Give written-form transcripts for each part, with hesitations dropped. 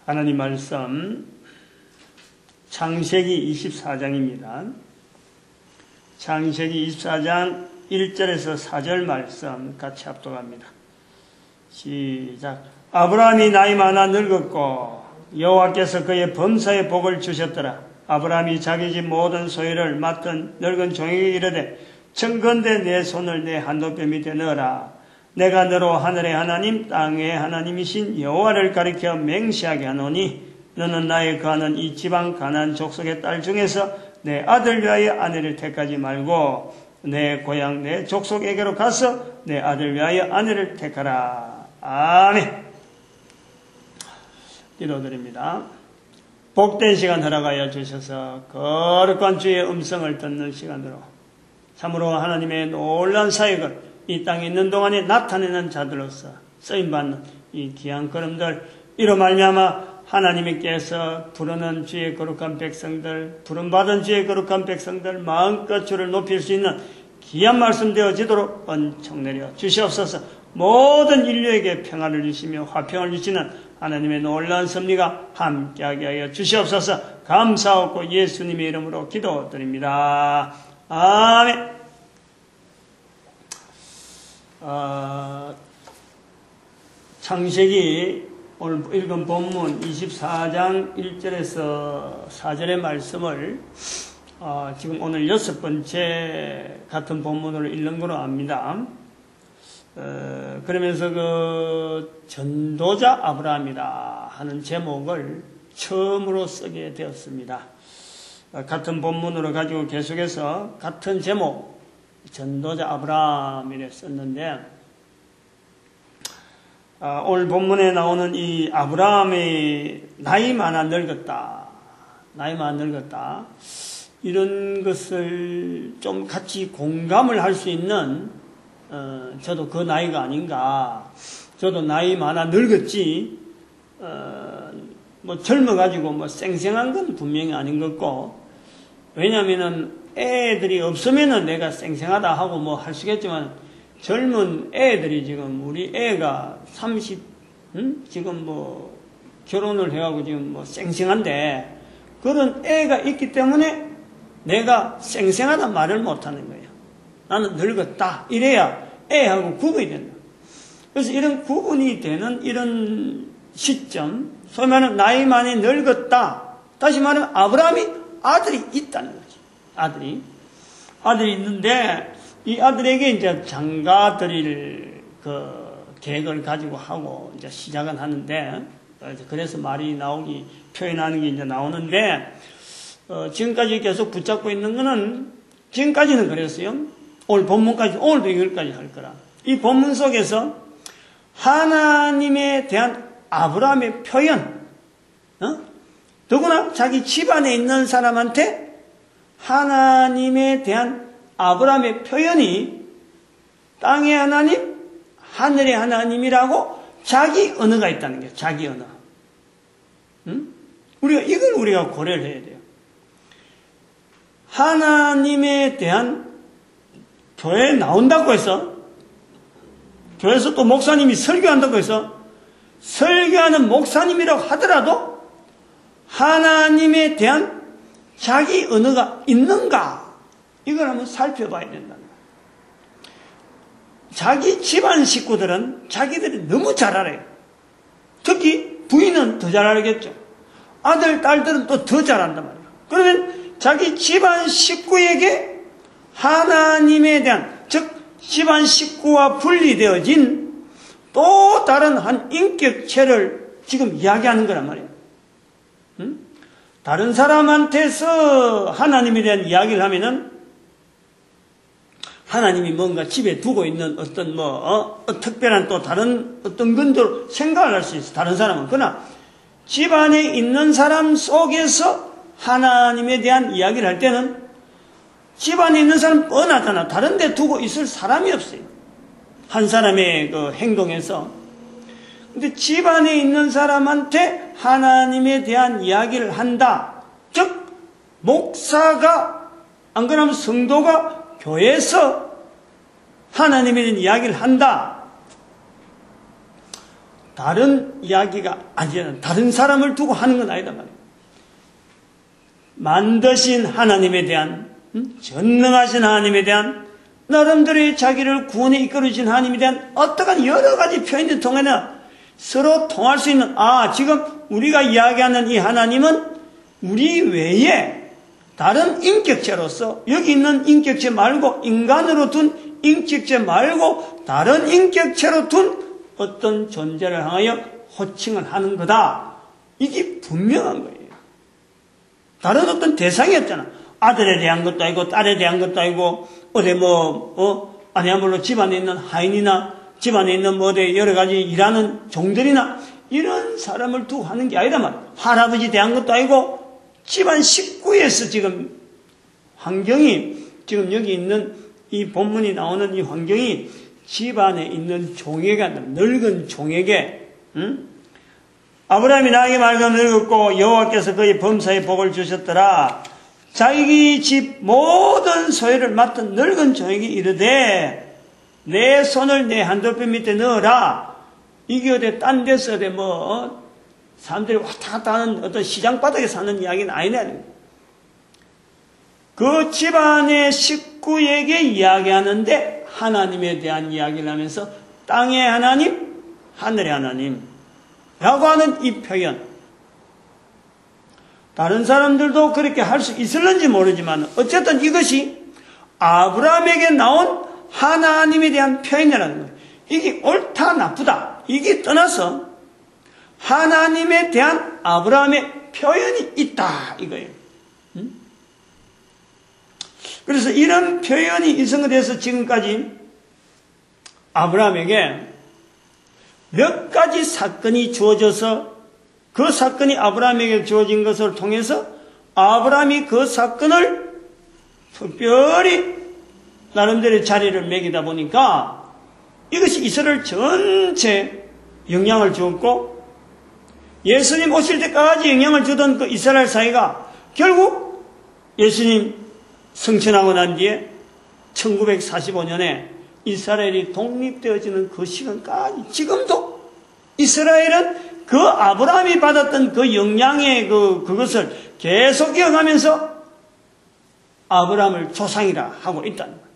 하나님 말씀 창세기 24장입니다. 창세기 24장 1절에서 4절 말씀 같이 합독합니다. 시작. 아브라함이 나이 많아 늙었고 여호와께서 그의 범사에 복을 주셨더라. 아브라함이 자기 집 모든 소유를 맡은 늙은 종에게 이르되 청건대 내 손을 내 한도뼈 밑에 넣어라. 내가 너로 하늘의 하나님 땅의 하나님이신 여호와를 가리켜 맹세하게 하노니 너는 나의 거하는 이 지방 가나안 족속의 딸 중에서 내 아들 위하여 아내를 택하지 말고 내 고향 내 족속에게로 가서 내 아들 위하여 아내를 택하라. 아멘. 기도드립니다. 복된 시간 허락하여 주셔서 거룩한 주의 음성을 듣는 시간으로 참으로 하나님의 놀라운 사역을 이 땅에 있는 동안에 나타내는 자들로서 쓰임받는 이 귀한 걸음들, 이로 말미암아 하나님께서 부르는 주의 거룩한 백성들, 부름받은 주의 거룩한 백성들 마음껏 주를 높일 수 있는 귀한 말씀 되어지도록 은총 내려 주시옵소서. 모든 인류에게 평화를 주시며 화평을 주시는 하나님의 놀라운 섭리가 함께하게 하여 주시옵소서. 감사하고 예수님의 이름으로 기도드립니다. 아멘. 창세기 오늘 읽은 본문 24장 1절에서 4절의 말씀을 지금 오늘 6번째 같은 본문으로 읽는 걸로 압니다. 그러면서 그 전도자 아브라함이라 하는 제목을 처음으로 쓰게 되었습니다. 같은 본문으로 가지고 계속해서 같은 제목 전도자 아브라함이라 썼는데 오늘 본문에 나오는 이 아브라함의 나이 많아 늙었다 이런 것을 좀 같이 공감을 할 수 있는 저도 그 나이가 아닌가. 저도 나이 많아 늙었지 뭐 젊어가지고 뭐 쌩쌩한 건 분명히 아닌 것 같고, 왜냐면은 애들이 없으면은 내가 쌩쌩하다 하고 뭐 할 수겠지만 젊은 애들이 지금 우리 애가 30 지금 뭐 결혼을 해가고 지금 뭐 쌩쌩한데 그런 애가 있기 때문에 내가 쌩쌩하다 말을 못하는 거예요. 나는 늙었다 이래야 애하고 구분이 된다. 그래서 이런 구분이 되는 이런 시점, 소위 말하는 나이 많이 늙었다, 다시 말하면 아브라함이 아들이 있다는 거지. 아들이 있는데 이 아들에게 이제 장가 드릴 그 계획을 가지고 하고 이제 시작은 하는데, 그래서 말이 나오기, 표현하는 게 이제 나오는데, 지금까지 계속 붙잡고 있는 거는, 지금까지는 그랬어요. 오늘 본문까지, 오늘도 이걸까지 할 거라. 이 본문 속에서 하나님에 대한 아브라함의 표현, 더구나 자기 집안에 있는 사람한테 하나님에 대한 아브라함의 표현이 땅의 하나님, 하늘의 하나님이라고 자기 언어가 있다는 거예요. 자기 언어. 이걸 우리가 고려를 해야 돼요. 하나님에 대한 교회에 나온다고 해서, 교회에서 또 목사님이 설교한다고 해서, 설교하는 목사님이라고 하더라도 하나님에 대한 자기 언어가 있는가? 이걸 한번 살펴봐야 된다는 거예요. 자기 집안 식구들은 자기들이 너무 잘 알아요. 특히 부인은 더 잘 알겠죠. 아들, 딸들은 또 더 잘한단 말이에요. 그러면 자기 집안 식구에게 하나님에 대한, 즉 집안 식구와 분리되어진 또 다른 한 인격체를 지금 이야기하는 거란 말이에요. 다른 사람한테서 하나님에 대한 이야기를 하면은 하나님이 뭔가 집에 두고 있는 어떤 특별한 또 다른 어떤 건도 생각을 할 수 있어. 다른 사람은. 그러나 집안에 있는 사람 속에서 하나님에 대한 이야기를 할 때는 집안에 있는 사람 뻔하잖아. 다른 데 두고 있을 사람이 없어요. 한 사람의 그 행동에서. 근데 집안에 있는 사람한테 하나님에 대한 이야기를 한다. 즉 목사가, 안 그러면 성도가 교회에서 하나님에 대한 이야기를 한다. 다른 이야기가 아니라 다른 사람을 두고 하는 건 아니다 말이에요. 만드신 하나님에 대한, 전능하신 하나님에 대한, 나름대로 자기를 구원에 이끌어주신 하나님에 대한 어떠한 여러 가지 표현을 통해서 서로 통할 수 있는, 지금 우리가 이야기하는 이 하나님은 우리 외에 다른 인격체로서, 여기 있는 인격체 말고, 인간으로 둔 인격체 말고 다른 인격체로 둔 어떤 존재를 향하여 호칭을 하는 거다. 이게 분명한 거예요. 다른 어떤 대상이 없잖아. 아들에 대한 것도 아니고 딸에 대한 것도 아니고 어디 아니야말로 집안에 있는 하인이나 집안에 있는 어디 여러 가지 일하는 종들이나 이런 사람을 두고 하는 게 아니란 말이야. 할아버지 대한 것도 아니고 집안 식구에서 지금 환경이, 지금 여기 있는 이 본문이 나오는 이 환경이 집안에 있는 종에게, 늙은 종에게, 아브라함이 나에게 말하여 늙었고 여호와께서 그의 범사에 복을 주셨더라. 자기 집 모든 소유를 맡은 늙은 종에게 이르되 내 손을 내 한도뼈 밑에 넣어라. 이게 어디 딴 데서 어디 사람들이 왔다 갔다 하는 어떤 시장 바닥에 사는 이야기는 아니네. 그 집안의 식구에게 이야기하는데 하나님에 대한 이야기를 하면서 땅의 하나님, 하늘의 하나님 라고 하는 이 표현. 다른 사람들도 그렇게 할 수 있을는지 모르지만 어쨌든 이것이 아브라함에게 나온 하나님에 대한 표현이라는 거예요. 이게 옳다 나쁘다 이게 떠나서 하나님에 대한 아브라함의 표현이 있다 이거예요. 그래서 이런 표현이 인성돼서 지금까지 아브라함에게 몇 가지 사건이 주어져서 그 사건이 아브라함에게 주어진 것을 통해서 아브라함이 그 사건을 특별히 나름대로 자리를 매기다 보니까 이것이 이스라엘 전체에 영향을 주었고 예수님 오실 때까지 영향을 주던 그 이스라엘 사회가 결국 예수님 승천하고 난 뒤에 1945년에 이스라엘이 독립되어지는 그 시간까지 지금도 이스라엘은 그 아브라함이 받았던 그 영향의 그것을 계속 기억하면서 아브라함을 조상이라 하고 있다는 거예요.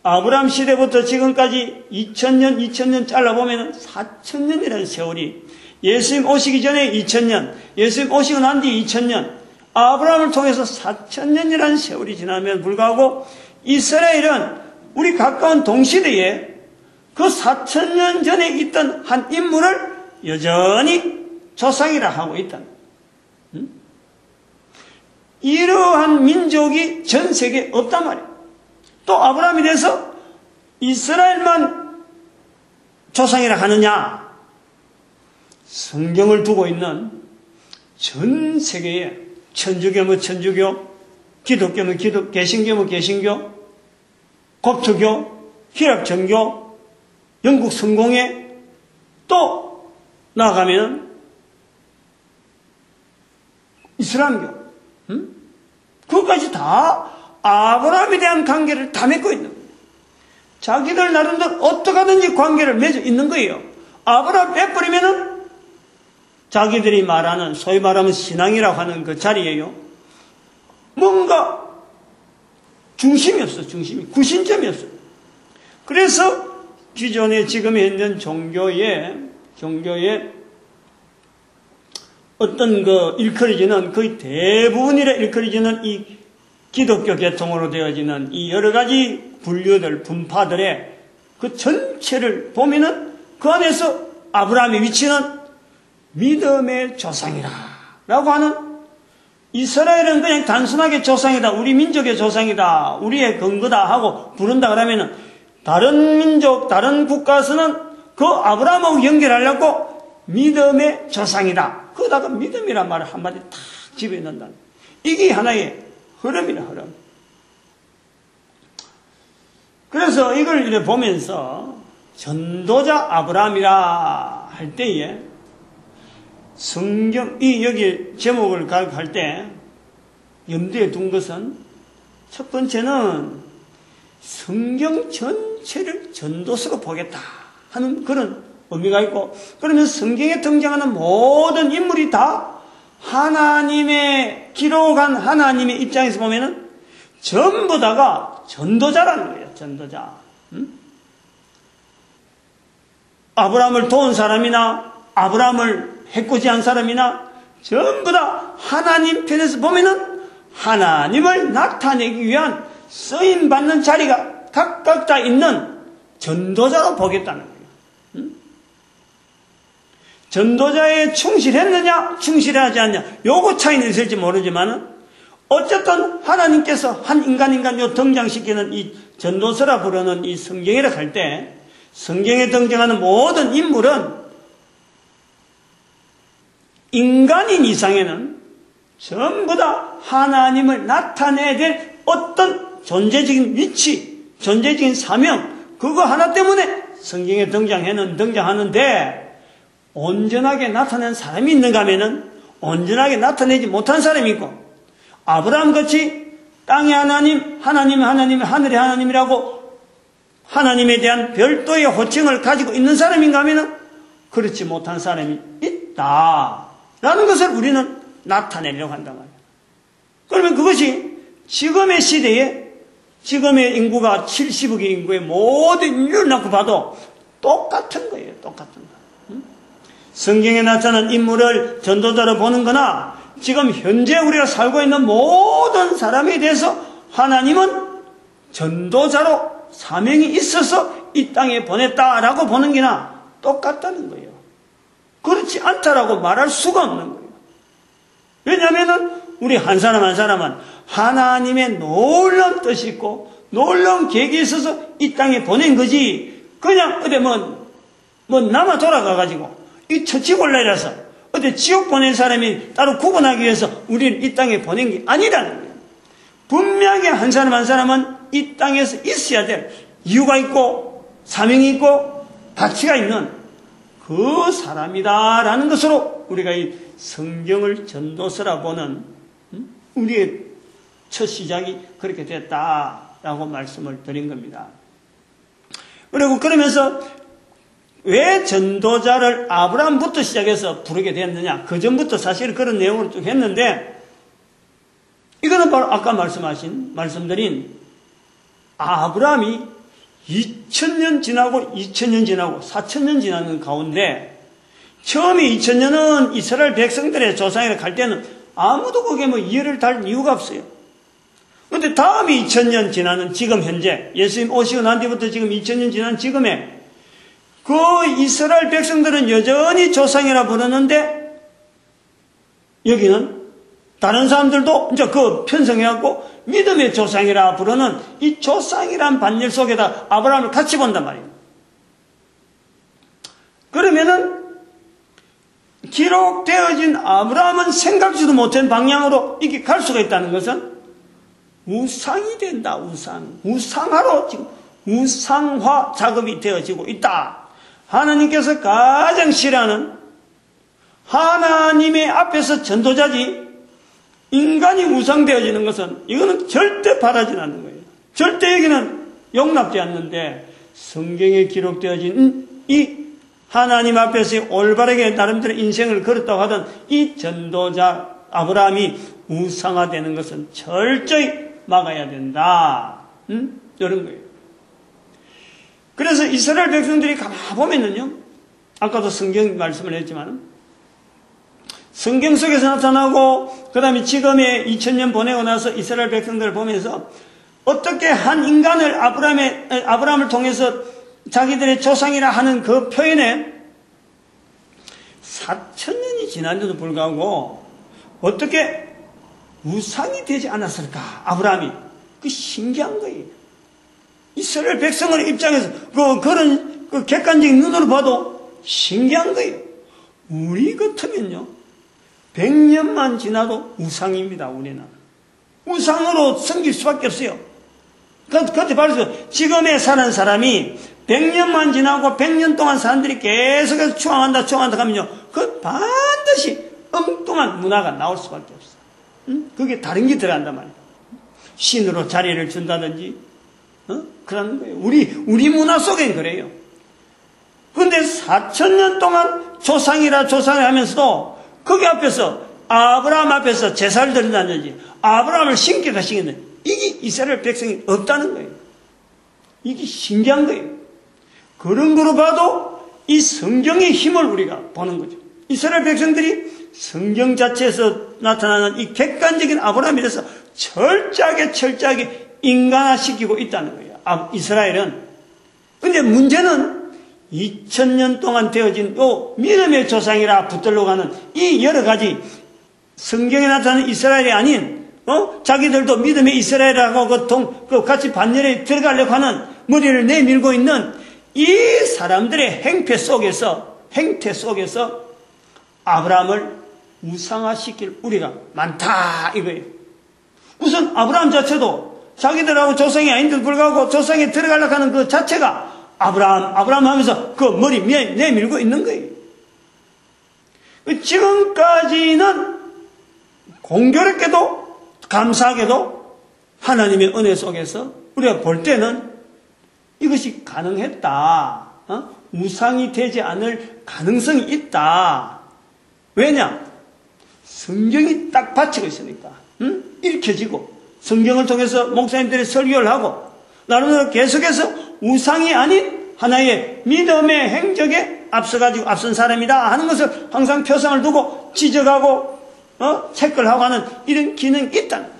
아브라함 시대부터 지금까지 2000년 잘라보면 4000년이라는 세월이 예수님 오시기 전에 2000년, 예수님 오시고 난 뒤 2000년, 아브라함을 통해서 4000년이라는 세월이 지나면 불구하고 이스라엘은 우리 가까운 동시대에 그 4000년 전에 있던 한 인물을 여전히 조상이라 하고 있다. 이러한 민족이 전 세계에 없단 말이에요. 또 아브라함이 돼서 이스라엘만 조상이라 하느냐? 성경을 두고 있는 전 세계에 천주교면 천주교, 기독교면 기독교, 개신교면 개신교, kopto교, 희락정교, 영국 성공회, 또 나아가면 이슬람교, 그것까지 다 아브라함에 대한 관계를 다 맺고 있는 거예요. 자기들 나름대로 어떻게 하든지 관계를 맺어 있는 거예요. 아브라함 빼버리면은 자기들이 말하는 소위 말하면 신앙이라고 하는 그 자리에요. 뭔가 중심이 없어, 중심이. 구심점이 없어. 그래서 기존에 지금 현재 종교의 어떤 일컬어지는 거의 대부분이라 일컬어지는 이 기독교 계통으로 되어지는 이 여러 가지 분류들, 분파들의 그 전체를 보면은 그 안에서 아브라함의 위치는 믿음의 조상이라 라고 하는, 이스라엘은 그냥 단순하게 조상이다, 우리 민족의 조상이다, 우리의 근거다 하고 부른다 그러면은 다른 민족, 다른 국가에서는 그 아브라함하고 연결하려고 믿음의 조상이다. 거기다가 믿음이란 말을 한마디 탁 집어넣는다. 이게 하나의 흐름이라, 흐름. 그래서 이걸 이렇게 보면서 전도자 아브라함이라 할 때에 여기 제목을 가격할 때 염두에 둔 것은 첫 번째는 성경 전체를 전도서로 보겠다 하는 그런 의미가 있고, 그러면 성경에 등장하는 모든 인물이 다 하나님의 기록한 하나님의 입장에서 보면은 전부 다가 전도자라는 거예요. 전도자. 아브라함을 도운 사람이나 아브라함을 해코지한 사람이나 전부 다 하나님 편에서 보면은 하나님을 나타내기 위한 쓰임 받는 자리가 각각 다 있는 전도자로 보겠다는 거예요. 전도자에 충실했느냐, 충실하지 않냐, 요거 차이는 있을지 모르지만은, 어쨌든 하나님께서 한 인간 요 등장시키는 이 전도서라 부르는 이 성경이라 할 때, 성경에 등장하는 모든 인물은 인간인 이상에는 전부 다 하나님을 나타내야 될 어떤 존재적인 위치, 존재적인 사명, 그거 하나 때문에 성경에 등장하는데, 온전하게 나타낸 사람이 있는가 하면은 온전하게 나타내지 못한 사람이 있고, 아브라함 같이 땅의 하나님, 하늘의 하나님이라고 하나님에 대한 별도의 호칭을 가지고 있는 사람인가 하면은 그렇지 못한 사람이 있다라는 것을 우리는 나타내려고 한단 말이에요. 그러면 그것이 지금의 시대에, 지금의 인구가 70억의 인구의 모든 인류를 놓고 봐도 똑같은 거예요. 똑같은 거. 성경에 나타난 인물을 전도자로 보는 거나, 지금 현재 우리가 살고 있는 모든 사람에 대해서 하나님은 전도자로 사명이 있어서 이 땅에 보냈다라고 보는 게나 똑같다는 거예요. 그렇지 않다라고 말할 수가 없는 거예요. 왜냐하면 우리 한 사람 한 사람은 하나님의 놀라운 뜻이 있고 놀라운 계획이 있어서 이 땅에 보낸 거지, 그냥 어디 남아 돌아가가지고 이 처치곤란이라서 어디 지옥 보낸 사람이 따로 구분하기 위해서 우리를 이 땅에 보낸 게 아니라는 거예요. 분명히 한 사람 한 사람은 이 땅에서 있어야 될 이유가 있고 사명이 있고 가치가 있는 그 사람이다라는 것으로 우리가 이 성경을 전도서라 보는 우리의 첫 시작이 그렇게 됐다라고 말씀을 드린 겁니다. 그리고 그러면서 왜 전도자를 아브라함부터 시작해서 부르게 됐느냐, 그 전부터 사실 그런 내용을 쭉 했는데, 이거는 바로 아까 말씀드린 아브라함이 2000년 지나고 2000년 지나고 4000년 지나는 가운데, 처음에 2000년은 이스라엘 백성들의 조상이라 할 때는 아무도 거기에 이해를 달 이유가 없어요. 그런데 다음에 2000년 지나는 지금 현재, 예수님 오시고 난 뒤부터 지금 2000년 지난 지금에 그 이스라엘 백성들은 여전히 조상이라 부르는데, 여기는 다른 사람들도 이제 그 편성해갖고 믿음의 조상이라 부르는 이 조상이란 반열 속에다 아브라함을 같이 본단 말이에요. 그러면은 기록되어진 아브라함은 생각지도 못한 방향으로 이렇게 갈 수가 있다는 것은 우상이 된다. 우상화로 지금 우상화 작업이 되어지고 있다. 하나님께서 가장 싫어하는, 하나님의 앞에서 전도자지 인간이 우상되어지는 것은 이거는 절대 바라지 않는 거예요. 절대 여기는 용납되지 않는데, 성경에 기록되어진 이 하나님 앞에서 올바르게 나름대로 인생을 걸었다고 하던 이 전도자 아브라함이 우상화되는 것은 철저히 막아야 된다. 이런 거예요. 그래서 이스라엘 백성들이 가만보면은요, 아까도 성경 말씀을 했지만, 성경 속에서 나타나고, 그 다음에 지금의 2000년 보내고 나서 이스라엘 백성들을 보면서 어떻게 한 인간을 아브라함을 통해서 자기들의 조상이라 하는 그 표현에 4000년이 지난데도 불구하고 어떻게 우상이 되지 않았을까, 아브라함이. 그 신기한 거예요. 이스라엘 백성의 입장에서 그런 객관적인 눈으로 봐도 신기한 거예요. 우리 같으면요, 100년만 지나도 우상입니다. 우리는 우상으로 섬길 수밖에 없어요. 그때 말해서 지금에 사는 사람이 100년만 지나고 100년 동안 사람들이 계속해서 추앙한다 하면요, 그 반드시 엉뚱한 문화가 나올 수밖에 없어요. 그게 다른 게 들어간단 말이에요. 신으로 자리를 준다든지, 그런 거예요. 우리 문화 속엔 그래요. 근데 4,000년 동안 조상이라 하면서도 거기 앞에서 아브라함 앞에서 제사를 드린다든지 아브라함을 신기다 시켰는데 이게 이스라엘 백성이 없다는 거예요. 이게 신기한 거예요. 그런 거로 봐도 이 성경의 힘을 우리가 보는 거죠. 이스라엘 백성들이 성경 자체에서 나타나는 이 객관적인 아브라함에 대해서 철저하게 인간화시키고 있다는 거예요. 이스라엘은. 근데 문제는 2000년 동안 되어진 요 믿음의 조상이라 붙들러 가는 이 여러 가지 성경에 나타나는 이스라엘이 아닌 자기들도 믿음의 이스라엘하고 같이 반열에 들어가려고 하는 머리를 내밀고 있는 이 사람들의 행태 속에서 아브라함을 우상화시킬 우리가 많다 이거예요. 우선 아브라함 자체도 자기들하고 조상이 아닌데도 불구하고 조상에 들어가려고 하는 그 자체가 아브라함 하면서 그 머리 내밀고 있는 거예요. 지금까지는 공교롭게도 감사하게도 하나님의 은혜 속에서 우리가 볼 때는 이것이 가능했다. 우상이 되지 않을 가능성이 있다. 왜냐? 성경이 딱 받치고 있으니까. 읽혀지고 성경을 통해서 목사님들이 설교를 하고 나름대로 계속해서 우상이 아닌 하나의 믿음의 행적에 앞선 사람이다 하는 것을 항상 표상을 두고 지적하고 체크를 하고 하는 이런 기능이 있다는 거예요.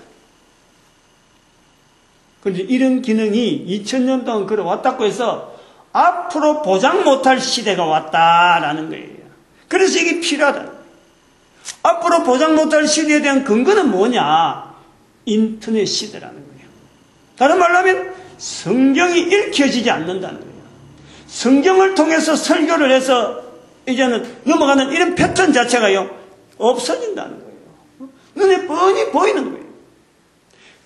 그런데 이런 기능이 2000년 동안 걸어왔다고 해서 앞으로 보장 못할 시대가 왔다라는 거예요. 그래서 이게 필요하다. 앞으로 보장 못할 시대에 대한 근거는 뭐냐? 인터넷 시대라는 거예요. 다른 말로 하면 성경이 읽혀지지 않는다는 거예요. 성경을 통해서 설교를 해서 이제는 넘어가는 이런 패턴 자체가요 없어진다는 거예요. 눈에 뻔히 보이는 거예요.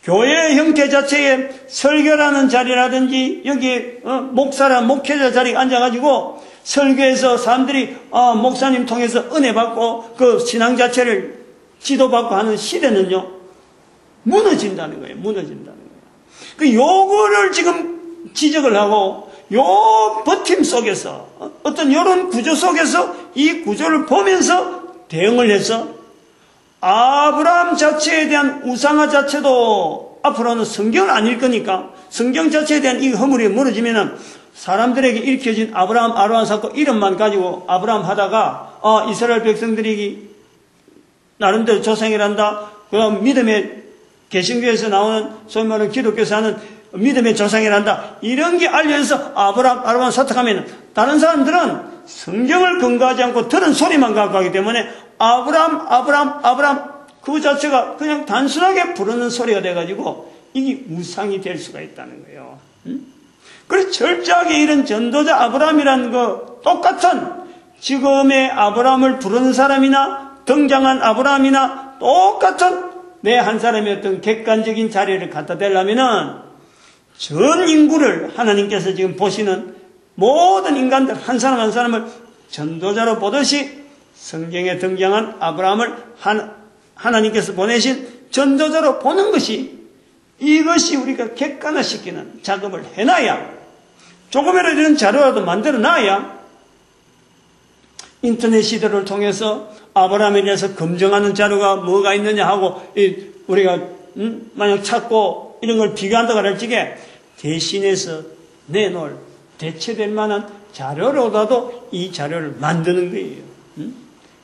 교회의 형태 자체에 설교라는 자리라든지 여기 목사랑 목회자 자리에 앉아가지고 설교에서 사람들이 목사님 통해서 은혜 받고 그 신앙 자체를 지도받고 하는 시대는요 무너진다는 거예요. 그 요거를 지금 지적을 하고 요 버팀 속에서 어떤 이런 구조 속에서 이 구조를 보면서 대응을 해서 아브라함 자체에 대한 우상화 자체도 앞으로는 성경을 안 읽으니까 성경 자체에 대한 이 허물이 무너지면은 사람들에게 읽혀진 아브라함 사건 이름만 가지고 아브라함 하다가 이스라엘 백성들이 나름대로 조상이란다. 그럼 믿음의 개신교에서 나오는 소위 말하는 기독교에서 하는 믿음의 조상이란다. 이런 게 알려져서 아브라함 사탁하면 다른 사람들은 성경을 근거하지 않고 들은 소리만 갖고 하기 때문에 아브라함 그 자체가 그냥 단순하게 부르는 소리가 돼가지고 이게 우상이 될 수가 있다는 거예요. 그래서 철저하게 이런 전도자 아브라함이라는 거 똑같은 지금의 아브라함을 부르는 사람이나 등장한 아브라함이나 똑같은 내 한 사람의 어떤 객관적인 자리를 갖다 대려면은 전 인구를 하나님께서 지금 보시는 모든 인간들 한 사람 한 사람을 전도자로 보듯이 성경에 등장한 아브라함을 하나님께서 보내신 전도자로 보는 것이 이것이 우리가 객관화시키는 작업을 해놔야 조금이라도 이런 자료라도 만들어놔야 인터넷 시대를 통해서 아브라함에 대해서 검증하는 자료가 뭐가 있느냐 하고 우리가 만약 찾고 이런 걸 비교한다고 할 적에 대신해서 내놓을 대체될 만한 자료로라도 이 자료를 만드는 거예요.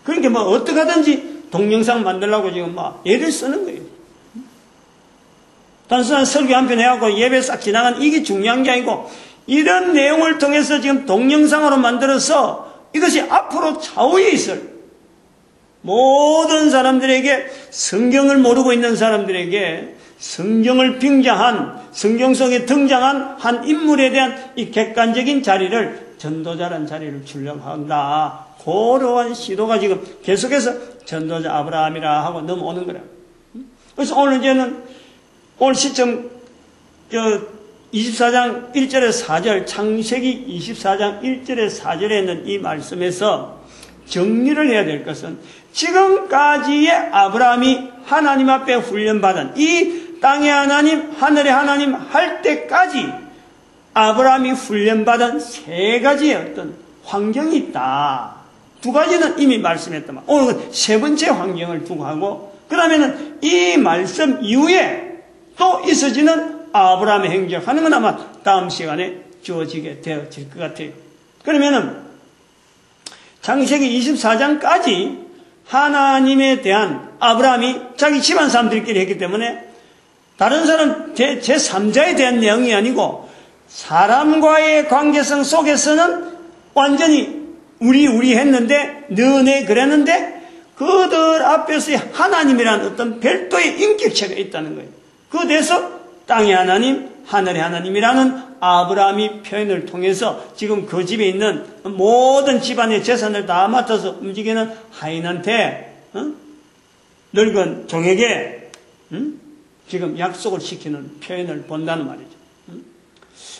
그러니까 뭐 어떻게 하든지 동영상 만들려고 지금 막 애를 쓰는 거예요. 단순한 설교 한 편 해갖고 예배 싹 지나간 이게 중요한 게 아니고 이런 내용을 통해서 지금 동영상으로 만들어서 이것이 앞으로 차후에 있을 모든 사람들에게 성경을 모르고 있는 사람들에게 성경을 빙자한 성경 속에 등장한 한 인물에 대한 이 객관적인 자리를 전도자라는 자리를 주려고 한다. 그러한 시도가 지금 계속해서 전도자 아브라함이라 하고 넘어오는 거라. 그래서 오늘 시점 24장 1절에 4절 창세기 24장 1절에 4절에 있는 이 말씀에서 정리를 해야 될 것은 지금까지의 아브라함이 하나님 앞에 훈련받은 이 땅의 하나님 하늘의 하나님 할 때까지 아브라함이 훈련받은 세 가지의 어떤 환경이 있다. 두 가지는 이미 말씀했더만 오늘 세 번째 환경을 두고 하고 그 다음에는 이 말씀 이후에 또 있어지는 아브라함의 행적하는 건 아마 다음 시간에 주어지게 되어질 것 같아요. 그러면은 창세기 24장까지 하나님에 대한 아브라함이 자기 집안 사람들끼리 했기 때문에 다른 사람 제3자에 대한 내용이 아니고 사람과의 관계성 속에서는 완전히 우리 했는데 너네 그랬는데 그들 앞에서 하나님이라는 어떤 별도의 인격체가 있다는 거예요. 그 대해서 땅의 하나님, 하늘의 하나님이라는 아브라함이 표현을 통해서 지금 그 집에 있는 모든 집안의 재산을 다 맡아서 움직이는 하인한테 늙은 종에게 지금 약속을 시키는 표현을 본다는 말이죠.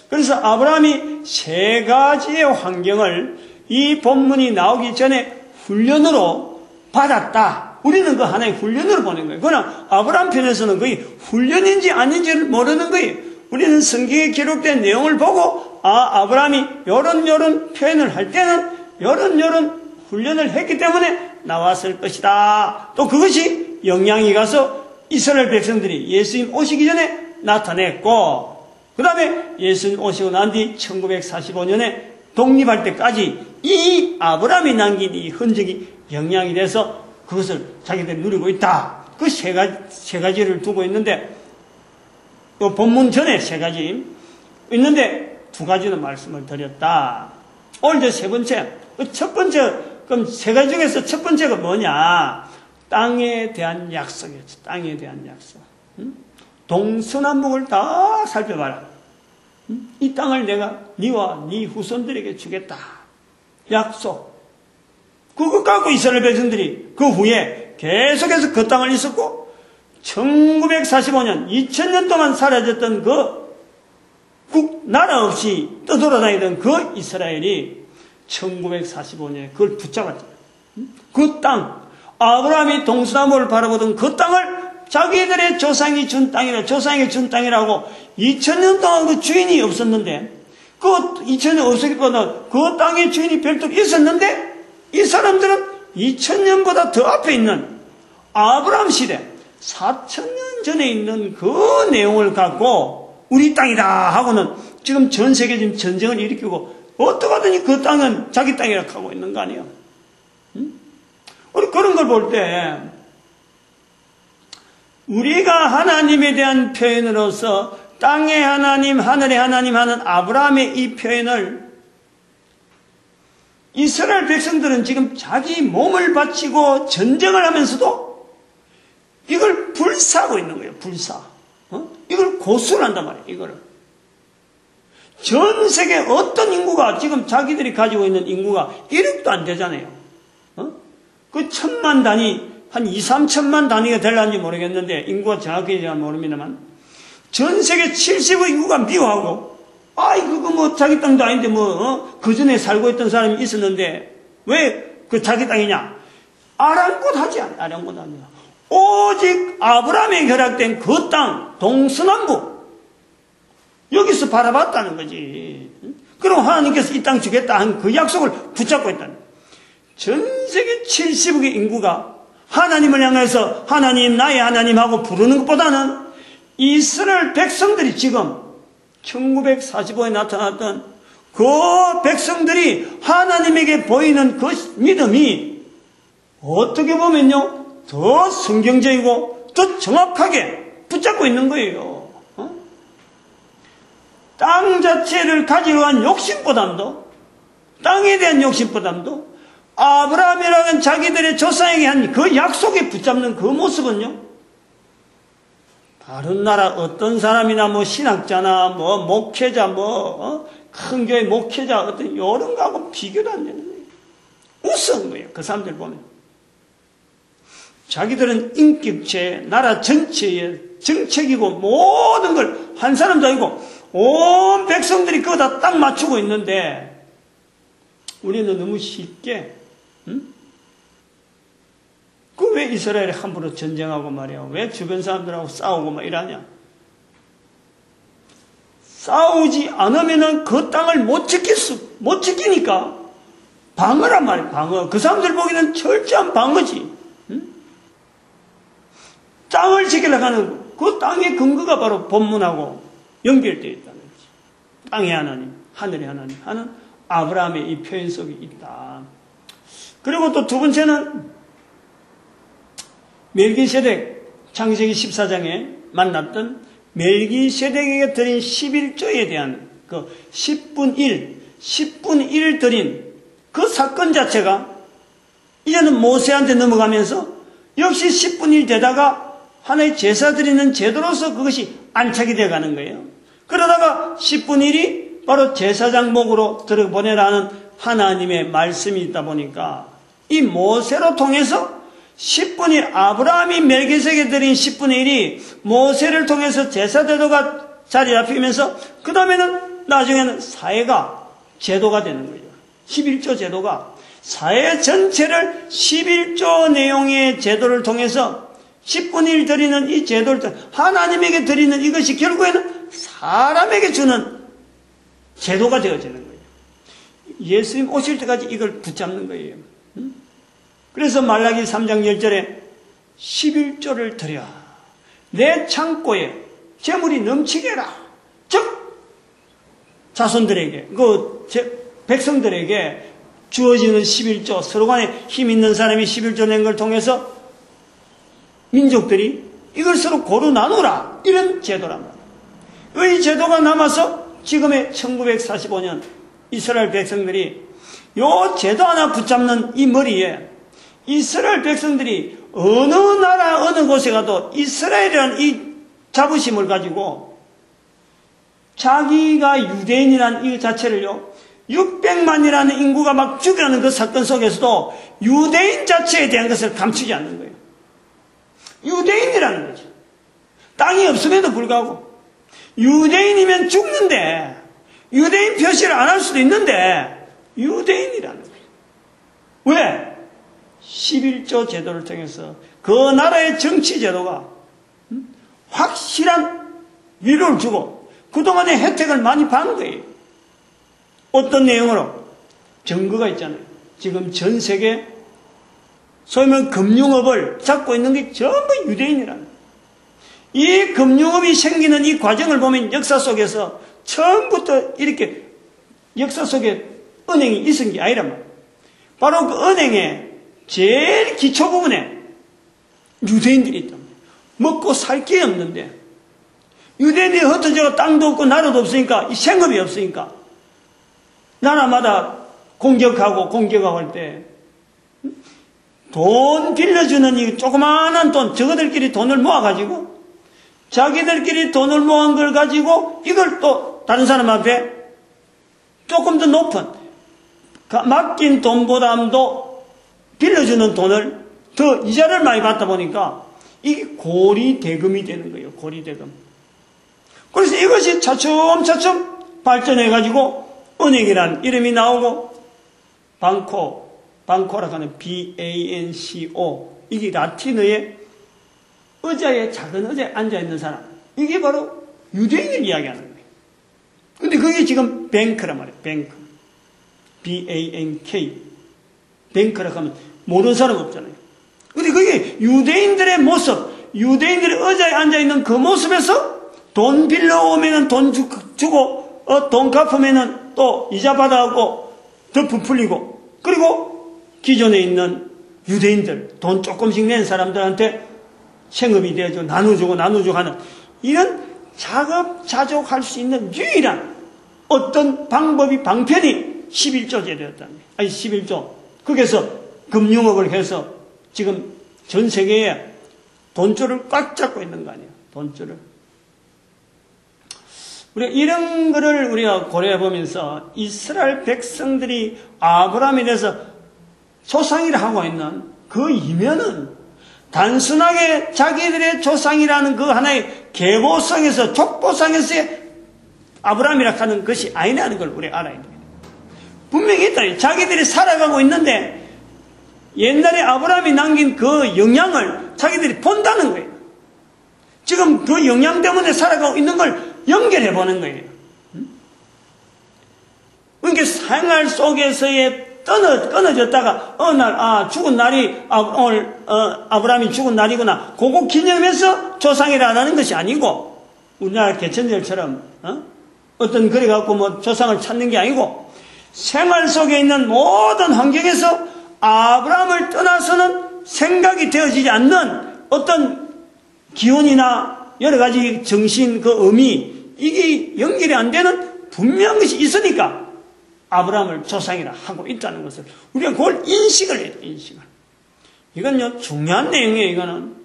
그래서 아브라함이 세 가지의 환경을 이 본문이 나오기 전에 훈련으로 받았다. 우리는 그 하나의 훈련으로 보는 거예요. 그러나 아브라함 편에서는 거의 훈련인지 아닌지를 모르는 거예요. 우리는 성경에 기록된 내용을 보고 아브라함이 요런 표현을 할 때는 요런 훈련을 했기 때문에 나왔을 것이다. 또 그것이 영향이 가서 이스라엘 백성들이 예수님 오시기 전에 나타냈고 그 다음에 예수님 오시고 난 뒤 1945년에 독립할 때까지 이 아브라함이 남긴 이 흔적이 영향이 돼서 그것을 자기들이 누리고 있다. 그 세 가지를 두고 있는데 본문 전에 세 가지 있는데 두 가지는 말씀을 드렸다. 오늘 이제 세 번째, 첫 번째, 그럼 세 가지 중에서 첫 번째가 뭐냐? 땅에 대한 약속이었죠. 땅에 대한 약속. 동서남북을 다 살펴봐라. 이 땅을 내가 네와 네 후손들에게 주겠다. 약속. 그것 갖고 이스라엘 백성들이 그 후에 계속해서 그 땅을 있었고 1945년 2000년 동안 사라졌던 나라 없이 떠돌아다니던 그 이스라엘이 1945년에 그걸 붙잡았잖아요. 그 땅, 아브라함이 동서남북을 바라보던 그 땅을 자기들의 조상이 준 땅이라고 2000년 동안 그 주인이 없었는데 그 2000년 없었기보다 그 땅의 주인이 별도로 있었는데 이 사람들은 2000년보다 더 앞에 있는 아브라함 시대 4000년 전에 있는 그 내용을 갖고 우리 땅이다 하고는 지금 전 세계 지금 전쟁을 일으키고 어떡하더니 그 땅은 자기 땅이라고 하고 있는 거 아니에요? 우리 그런 걸 볼 때 우리가 하나님에 대한 표현으로서 땅의 하나님, 하늘의 하나님 하는 아브라함의 이 표현을 이스라엘 백성들은 지금 자기 몸을 바치고 전쟁을 하면서도 이걸 불사하고 있는 거예요. 불사. 이걸 고수를 한단 말이에요. 이거를. 전 세계 어떤 인구가 지금 자기들이 가지고 있는 인구가 1억도 안 되잖아요. 그 1000만 단위 한 2, 3천만 단위가 될는지 모르겠는데 인구가 정확히 잘 모릅니다만 전 세계 70의 인구가 미워하고 그거 뭐 자기 땅도 아닌데 그 전에 살고 있던 사람이 있었는데 왜 그 자기 땅이냐? 아랑곳하지 않아요. 아랑곳 아니야. 오직 아브라함에 결합된 그 땅 동서남북 여기서 바라봤다는 거지. 그럼 하나님께서 이 땅 주겠다 한 그 약속을 붙잡고 있다는 거예요. 전 세계 70억의 인구가 하나님을 향해서 하나님 나의 하나님하고 부르는 것보다는 이스라엘 백성들이 지금 1945년에 나타났던 그 백성들이 하나님에게 보이는 그 믿음이 어떻게 보면요 더 성경적이고 더 정확하게 붙잡고 있는 거예요. 땅 자체를 가지러 간 욕심보담도 땅에 대한 욕심보담도 아브라함이라는 자기들의 조상에게 한 그 약속에 붙잡는 그 모습은요 다른 나라 어떤 사람이나 신학자나 목회자 큰 교회 목회자 어떤 이런 거하고 비교도 안 되는 거예요. 우스운 거예요. 그 사람들 보면 자기들은 인격체 나라 전체의 정책이고 모든 걸 한 사람도 아니고 온 백성들이 그거 다 딱 맞추고 있는데 우리는 너무 쉽게 왜 이스라엘이 함부로 전쟁하고 말이야? 왜 주변 사람들하고 싸우고 이러냐? 싸우지 않으면은 그 땅을 못 지키니까 방어란 말이에요. 방어. 그 사람들 보기에는 철저한 방어지. 응? 땅을 지키려고 하는 그 땅의 근거가 바로 본문하고 연결되어 있다는 거지. 땅의 하나님, 하늘의 하나님 하는 아브라함의 이 표현 속에 있다. 그리고 또 두 번째는 멜기세덱, 창세기 14장에 만났던 멜기세덱에게 드린 11조에 대한 그 10분 1 드린 그 사건 자체가 이제는 모세한테 넘어가면서 역시 10분 1 되다가 하나의 제사 드리는 제도로서 그것이 안착이 되어 가는 거예요. 그러다가 10분 1이 바로 제사장 목으로 들어보내라는 하나님의 말씀이 있다 보니까 이 모세로 통해서 10분 1, 아브라함이 멜기세덱에 드린 10분의 1이 모세를 통해서 제사제도가 자리 잡히면서 그 다음에는 나중에는 사회가 제도가 되는 거예요. 11조 제도가 사회 전체를 11조 내용의 제도를 통해서 10분의 1 드리는 이 제도를 하나님에게 드리는 이것이 결국에는 사람에게 주는 제도가 되어지는 거예요. 예수님 오실 때까지 이걸 붙잡는 거예요. 그래서 말라기 3장 10절에 11조를 드려 내 창고에 재물이 넘치게 해라. 즉 자손들에게 백성들에게 주어지는 11조 서로 간에 힘 있는 사람이 11조 낸 걸 통해서 민족들이 이걸 서로 고루 나누라. 이런 제도란 말이에요. 이 제도가 남아서 지금의 1945년 이스라엘 백성들이 요 제도 하나 붙잡는 이 머리에 이스라엘 백성들이 어느 나라 어느 곳에 가도 이스라엘이라는 이 자부심을 가지고 자기가 유대인이라는 이 자체를요 600만이라는 인구가 막 죽여가는 그 사건 속에서도 유대인 자체에 대한 것을 감추지 않는 거예요. 유대인이라는 거죠. 땅이 없음에도 불구하고 유대인이면 죽는데 유대인 표시를 안 할 수도 있는데 유대인이라는 거예요. 왜? 11조 제도를 통해서 그 나라의 정치 제도가 확실한 위로를 주고 그동안의 혜택을 많이 받은 거예요. 어떤 내용으로? 증거가 있잖아요. 지금 전 세계 소위 말하면 금융업을 잡고 있는 게 전부 유대인이라는 거예요. 이 금융업이 생기는 이 과정을 보면 역사 속에서 처음부터 이렇게 역사 속에 은행이 있은 게 아니란 말이에요. 바로 그 은행의 제일 기초 부분에 유대인들이 있단 말이에요. 먹고 살 게 없는데 유대인들이 흩어져 땅도 없고 나라도 없으니까 생업이 없으니까 나라마다 공격하고 할 때 돈 빌려주는 이 조그마한 돈 저거들끼리 돈을 모아가지고 자기들끼리 돈을 모은 걸 가지고 이걸 또 다른 사람 앞에 조금 더 높은 맡긴 돈보다도 빌려주는 돈을 더 이자를 많이 받다 보니까 이게 고리대금이 되는 거예요. 고리대금. 그래서 이것이 차츰차츰 발전해가지고 은행이라는 이름이 나오고 방코라고 하는 BANCO 이게 라틴어의 의자에 작은 의자에 앉아있는 사람 이게 바로 유대인을 이야기하는 거예요. 근데 그게 지금 뱅크란 말이에요. 뱅크 BANK 뱅크라고 하면 모르는 사람 없잖아요. 근데 그게 유대인들의 모습 유대인들이 의자에 앉아있는 그 모습에서 돈 빌려오면 돈 주고 돈 갚으면 또 이자 받아갖고 더 부풀리고 그리고 기존에 있는 유대인들 돈 조금씩 낸 사람들한테 생업이 되어주고 나눠주고 하는 이런 자급자족할 수 있는 유일한 어떤 방편이 11조 제도였다는 거예요. 아니 11조 거기서 금융업을 해서 지금 전 세계에 돈줄을 꽉 잡고 있는 거 아니에요. 돈줄을. 우리가 이런 거를 우리가 고려해 보면서 이스라엘 백성들이 아브라함에 대해서 조상이라 하고 있는 그 이면은 단순하게 자기들의 조상이라는 그 하나의 계보성에서 족보상에서의 아브라함이라 하는 것이 아니라는 걸 우리가 알아야 돼요. 분명히 있다. 자기들이 살아가고 있는데 옛날에 아브라함이 남긴 그 영향을 자기들이 본다는 거예요. 지금 그 영향 때문에 살아가고 있는 걸 연결해 보는 거예요. 그러니까 생활 속에서의 끊어졌다가 어느 날 죽은 날이 오늘 아브라함이 죽은 날이구나. 그거 기념해서 조상이라는 것이 아니고 우리나라 개천절처럼 어떤 그래 갖고 뭐 조상을 찾는 게 아니고 생활 속에 있는 모든 환경에서 아브라함을 떠나서는 생각이 되어지지 않는 어떤 기운이나 여러 가지 정신 그 의미 이게 연결이 안 되는 분명한 것이 있으니까 아브라함을 조상이라 하고 있다는 것을 우리가 그걸 인식을 해야 돼. 인식을. 이건요 중요한 내용이에요. 이거는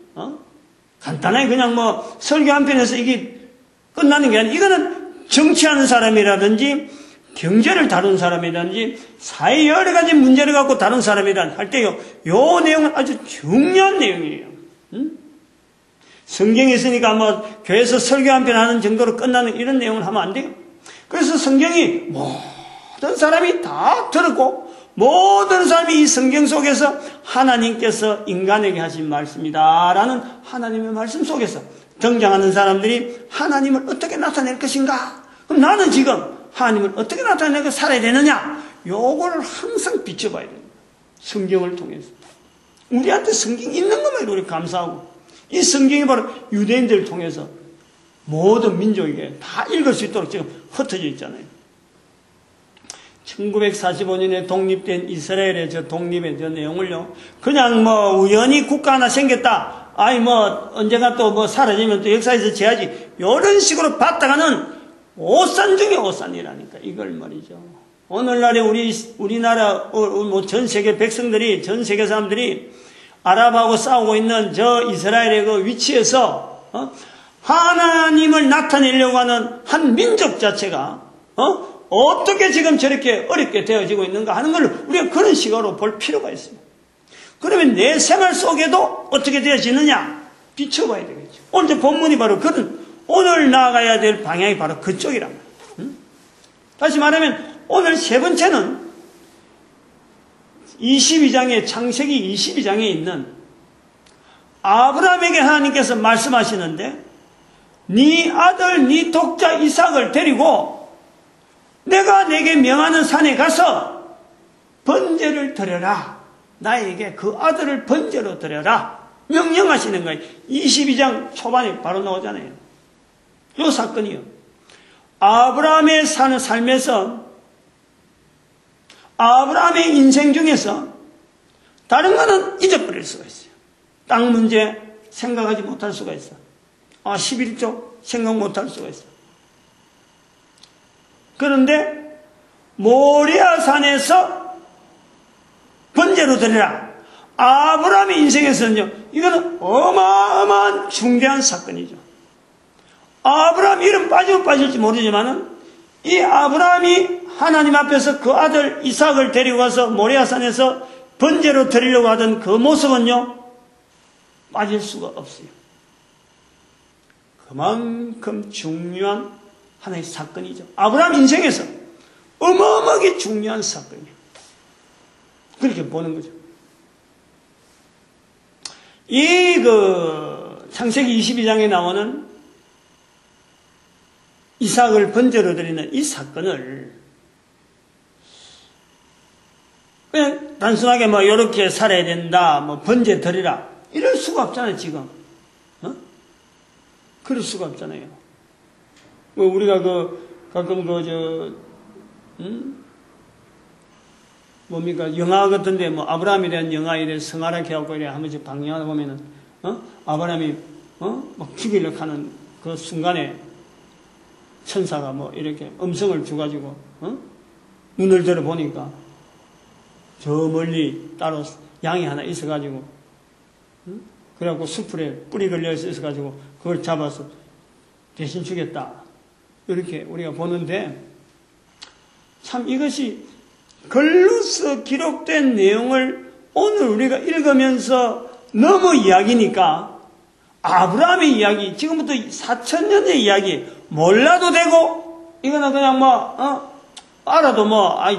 간단하게 그냥 뭐 설교 한 편에서 이게 끝나는 게 아니라 이거는 정치하는 사람이라든지 경제를 다룬 사람이라든지 사회 여러 가지 문제를 갖고 다룬 사람이란 할 때요 요 내용은 아주 중요한 내용이에요. 성경에 있으니까 뭐 교회에서 설교 한 편 하는 정도로 끝나는 이런 내용을 하면 안 돼요. 그래서 성경이 모든 사람이 다 들었고 모든 사람이 이 성경 속에서 하나님께서 인간에게 하신 말씀이다라는 하나님의 말씀 속에서 등장하는 사람들이 하나님을 어떻게 나타낼 것인가? 그럼 나는 지금 하나님을 어떻게 나타내고 살아야 되느냐? 요거를 항상 비춰봐야 됩니다. 성경을 통해서. 우리한테 성경이 있는 것만 우리 감사하고 이 성경이 바로 유대인들을 통해서 모든 민족에게 다 읽을 수 있도록 지금 흩어져 있잖아요. 1945년에 독립된 이스라엘의 저 독립의 저 내용을요, 그냥 뭐 우연히 국가 하나 생겼다. 아이 뭐 언젠가 또 뭐 사라지면 또 역사에서 재야지. 이런 식으로 봤다가는 오산 중에 오산이라니까 이걸 말이죠. 오늘날에 우리나라 뭐 전 세계 백성들이 전 세계 사람들이 아랍하고 싸우고 있는 저 이스라엘의 그 위치에서 하나님을 나타내려고 하는 한 민족 자체가 어떻게 지금 저렇게 어렵게 되어지고 있는가 하는 걸 우리가 그런 시각으로 볼 필요가 있습니다. 그러면 내 생활 속에도 어떻게 되어지느냐 비춰봐야 되겠죠. 오늘 본문이 바로 그런 오늘 나아가야 될 방향이 바로 그쪽이란 말이에요. 다시 말하면 오늘 세 번째는 22장에 창세기 22장에 있는 아브라함에게 하나님께서 말씀하시는데 네 아들 네 독자 이삭을 데리고 내가 내게 명하는 산에 가서 번제를 드려라. 나에게 그 아들을 번제로 드려라. 명령하시는 거예요. 22장 초반에 바로 나오잖아요. 이 사건이요. 아브라함의 사는 삶에서 아브라함의 인생 중에서 다른 거는 잊어버릴 수가 있어요. 땅 문제 생각하지 못할 수가 있어. 11조 생각 못할 수가 있어. 그런데 모리아 산에서 번제로 드리라. 아브라함의 인생에서는요, 이거는 어마어마한 중대한 사건이죠. 아브라함 이름 빠지면 빠질지 모르지만은 이 아브라함이 하나님 앞에서 그 아들 이삭을 데리고 가서 모리아산에서 번제로 드리려고 하던 그 모습은요, 빠질 수가 없어요. 그만큼 중요한 하나의 사건이죠. 아브라함 인생에서 어마어마하게 중요한 사건이에요. 그렇게 보는 거죠. 이 창세기 22장에 나오는 이삭을 번제로 드리는 이 사건을 그냥 단순하게 뭐 이렇게 살아야 된다, 뭐 번제 드리라 이럴 수가 없잖아요. 지금 그럴 수가 없잖아요. 뭐 우리가 가끔 뭡니까 영화 같은데 뭐 아브라함에 대한 영화 이래 성하라 해갖고 이래 한 번씩 방영하다 보면은 아브라함이 막 죽이려고 하는 그 순간에 천사가 뭐 이렇게 음성을 줘가지고 눈을 들어 보니까 저 멀리 따로 양이 하나 있어가지고 그래갖고 수풀에 뿌리 걸려 있어가지고 그걸 잡아서 대신 주겠다 이렇게 우리가 보는데 참 이것이 글로서 기록된 내용을 오늘 우리가 읽으면서 너무 이야기니까 아브라함의 이야기 지금부터 4,000년의 이야기 몰라도 되고 이거는 그냥 알아도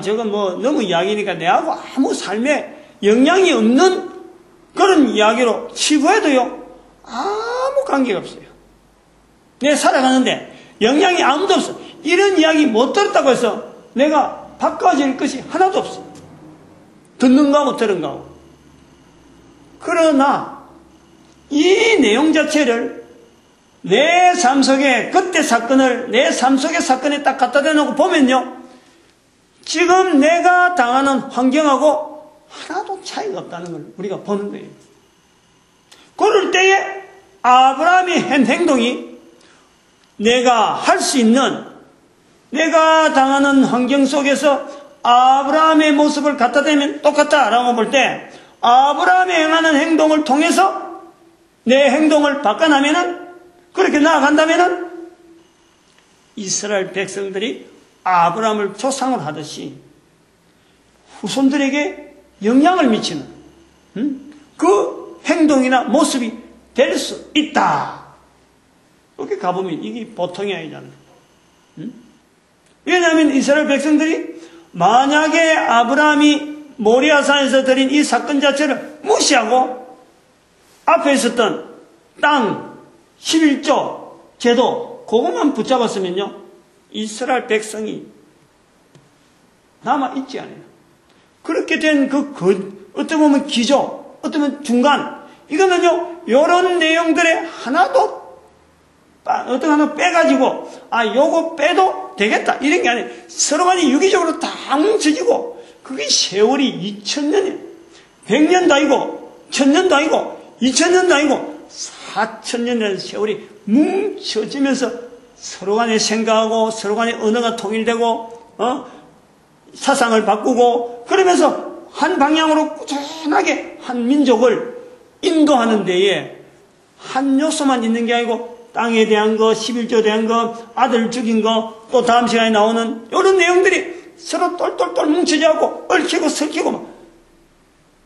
저건 너무 이야기니까 내하고 아무 삶에 영향이 없는 그런 이야기로 치부해도요 아무 관계가 없어요. 내가 살아가는데 영향이 아무도 없어. 이런 이야기 못 들었다고 해서 내가 바꿔질 것이 하나도 없어. 듣는 거하고 들은 거하고. 그러나 이 내용 자체를 내 삶 속에 그때 사건을 내 삶 속의 사건에 딱 갖다 대놓고 보면요, 지금 내가 당하는 환경하고 하나도 차이가 없다는 걸 우리가 보는 거예요. 그럴 때에 아브라함이 한 행동이 내가 할 수 있는, 내가 당하는 환경 속에서 아브라함의 모습을 갖다 대면 똑같다라고 볼 때, 아브라함이 행하는 행동을 통해서 내 행동을 바꿔나면은, 그렇게 나아간다면은 이스라엘 백성들이 아브라함을 조상으로 하듯이 후손들에게 영향을 미치는 그 행동이나 모습이 될 수 있다. 그렇게 가보면 이게 보통이 아니잖아요. 왜냐하면 이스라엘 백성들이 만약에 아브라함이 모리아산에서 드린 이 사건 자체를 무시하고 앞에 있었던 땅 11조 제도 그것만 붙잡았으면요, 이스라엘 백성이 남아있지 않아요. 그렇게 된 어떻게 보면 기조, 어떻게 보면 중간, 이거는요, 요런 내용들의 하나도 어떤 하나 빼가지고 요거 빼도 되겠다 이런 게 아니에요. 서로 간에 유기적으로 다 뭉쳐지고, 그게 세월이 2000년이에요. 100년도 아니고 1000년도 아니고 2000년도 아니고 4000년이라는 세월이 뭉쳐지면서 서로 간에 생각하고 서로 간에 언어가 통일되고 사상을 바꾸고, 그러면서 한 방향으로 꾸준하게 한 민족을 인도하는 데에 한 요소만 있는 게 아니고 땅에 대한 거, 11조에 대한 거, 아들 죽인 거, 또 다음 시간에 나오는 이런 내용들이 서로 똘똘똘 뭉쳐져갖고 얽히고 설키고,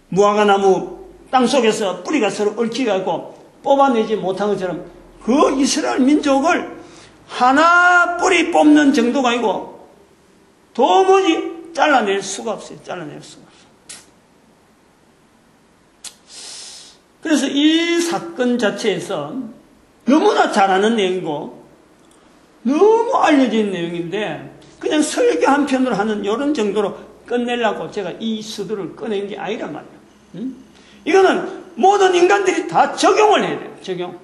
무화과나무 땅속에서 뿌리가 서로 얽혀갖고 뽑아내지 못한 것처럼 그 이스라엘 민족을 하나 뿌리 뽑는 정도가 아니고 도무지 잘라낼 수가 없어요. 잘라낼 수가 없어요. 그래서 이 사건 자체에서 너무나 잘 아는 내용이고 너무 알려진 내용인데 그냥 설교 한 편으로 하는 이런 정도로 끝내려고 제가 이 수두를 꺼낸 게 아니란 말이에요. 이거는 모든 인간들이 다 적용을 해야 돼요. 적용.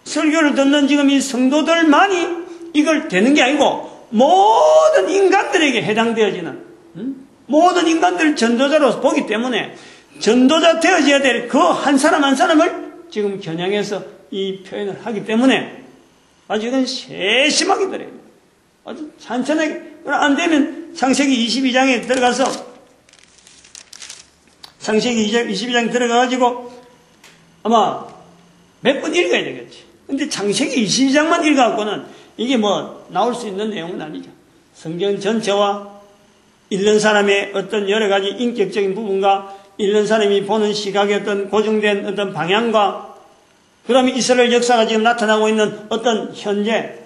설교를 듣는 지금 이 성도들만이 이걸 되는 게 아니고 모든 인간들에게 해당되어지는, 모든 인간들 전도자로 보기 때문에 전도자 되어져야 될 그 한 사람 한 사람을 지금 겨냥해서 이 표현을 하기 때문에 아주 이건 세심하게 들어야 돼요. 아주 찬찬하게. 안 되면 창세기 22장에 들어가서, 창세기 22장 들어가가지고 아마 몇 번 읽어야 되겠지. 근데 창세기 22장만 읽어갖고는 이게 뭐 나올 수 있는 내용은 아니죠. 성경 전체와 읽는 사람의 어떤 여러 가지 인격적인 부분과 읽는 사람이 보는 시각의 어떤 고정된 어떤 방향과 그 다음에 이스라엘 역사가 지금 나타나고 있는 어떤 현재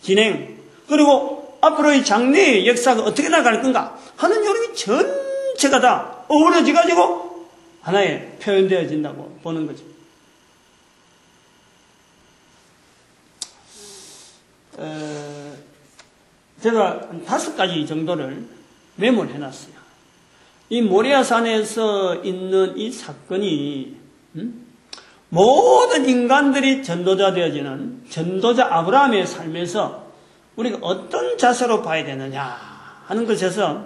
진행, 그리고 앞으로의 장래의 역사가 어떻게 나갈 건가 하는 요런 전체가 다 어우러져 가지고 하나의 표현되어진다고 보는 거죠. 제가 한 5가지 정도를 메모를 해놨어요. 이 모리아산에서 있는 이 사건이 모든 인간들이 전도자 되어지는 전도자 아브라함의 삶에서 우리가 어떤 자세로 봐야 되느냐 하는 것에서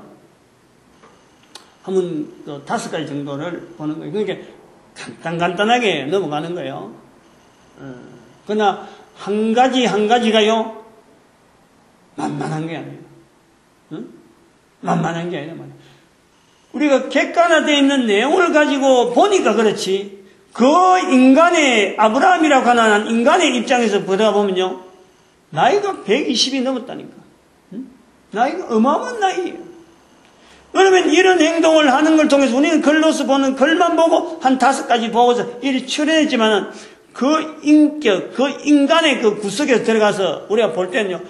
한번 5가지 정도를 보는 거예요. 그러니까 간단하게 넘어가는 거예요. 그러나 한 가지가요 만만한 게 아니에요. 만만한 게 아니란 말이에요. 우리가 객관화되어 있는 내용을 가지고 보니까 그렇지, 그 인간의, 아브라함이라고 하는 인간의 입장에서 보다 보면요, 나이가 120이 넘었다니까. 나이가 어마어마한 나이예요. 그러면 이런 행동을 하는 걸 통해서 우리는 글로서 보는 글만 보고 한 5가지 보고서 이리 추론했지만은 그 인격, 그 인간의 그 구석에 들어가서 우리가 볼 때는요,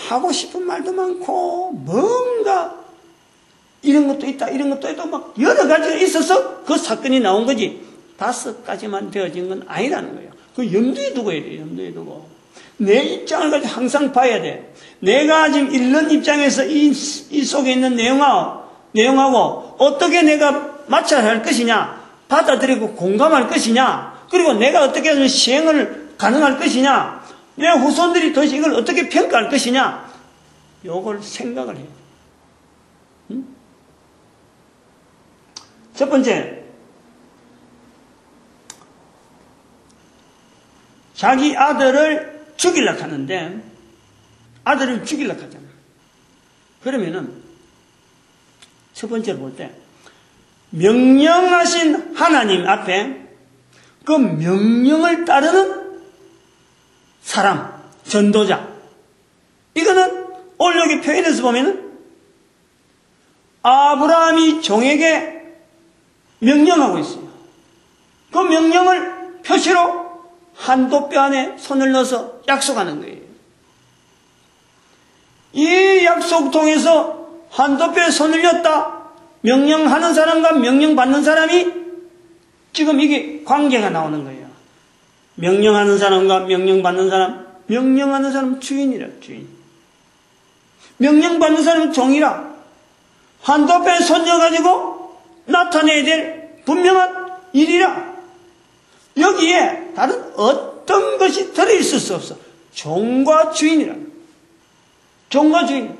하고 싶은 말도 많고, 뭔가, 이런 것도 있다, 이런 것도 있다, 막 여러 가지가 있어서 그 사건이 나온 거지, 5가지만 되어진 건 아니라는 거예요. 그 염두에 두고 해야 돼요, 염두에 두고. 내 입장을 가지고 항상 봐야 돼. 내가 지금 읽는 입장에서 이 속에 있는 내용하고 내용하고 어떻게 내가 마찰 할 것이냐, 받아들이고 공감할 것이냐, 그리고 내가 어떻게 하면 시행을 가능할 것이냐, 내 후손들이 도대체 이걸 어떻게 평가할 것이냐, 요걸 생각을 해야 돼. 응? 첫 번째, 자기 아들을 죽이려고 하는데, 아들을 죽이려고 하잖아. 그러면은, 첫 번째로 볼 때, 명령하신 하나님 앞에 그 명령을 따르는 사람, 전도자. 이거는 오늘 여기 표현에서 보면은 아브라함이 종에게 명령하고 있어요. 그 명령을 표시로 한도뼈 안에 손을 넣어서 약속하는 거예요. 이 약속통에서 한도뼈에 손을 넣었다. 명령하는 사람과 명령받는 사람이 지금 이게 관계가 나오는 거예요. 명령하는 사람과 명령받는 사람. 명령하는 사람은 주인이라, 주인. 명령받는 사람은 종이라. 한도뼈에 손 넣어가지고 나타내야 될 분명한 일이라. 여기에 다른 어떤 것이 들어있을 수 없어. 종과 주인이라. 종과 주인.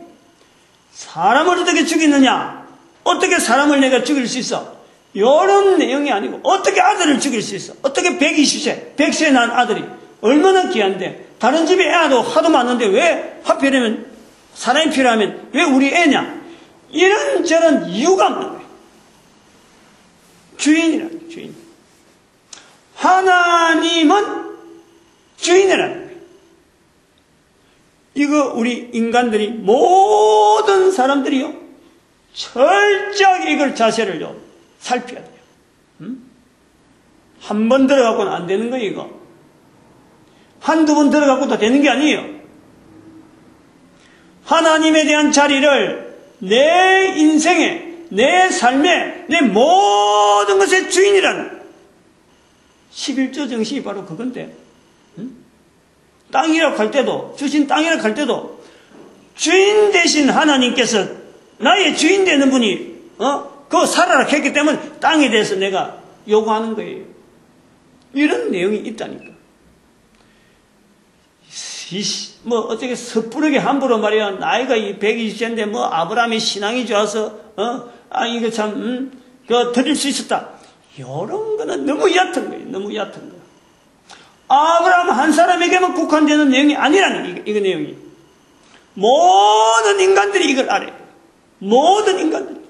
사람을 어떻게 죽이느냐? 어떻게 사람을 내가 죽일 수 있어? 이런 내용이 아니고 어떻게 아들을 죽일 수 있어? 어떻게 120세, 100세에 난 아들이 얼마나 귀한데 다른 집에 애도 하도 많은데 왜 하필이면 사람이 필요하면 왜 우리 애냐? 이런저런 이유가 없는 거예요. 주인이라는 거예요. 주인. 하나님은 주인이라는 거예요. 이거 우리 인간들이 모든 사람들이요 철저하게 이걸 자세를요 살펴야 돼요. 한 번 들어가고는 안 되는 거예요. 이거 한두 번 들어가고도 되는 게 아니에요. 하나님에 대한 자리를 내 인생에, 내 삶에, 내 모든 것의 주인이라는 11조 정신이 바로 그건데, 땅이라고 할 때도, 주신 땅이라고 할 때도 주인 대신 하나님께서 나의 주인 되는 분이 그거 살아라 했기 때문에 땅에 대해서 내가 요구하는 거예요. 이런 내용이 있다니까. 뭐 어떻게 섣부르게 함부로 말이야 나이가 120세인데 뭐 아브라함의 신앙이 좋아서 이거 참 그거 드릴 수 있었다. 이런 거는 너무 얕은 거예요. 너무 얕은 거. 아브라함 한 사람에게만 국한되는 내용이 아니라는 이거 내용이. 모든 인간들이 이걸 알아요. 모든 인간들이.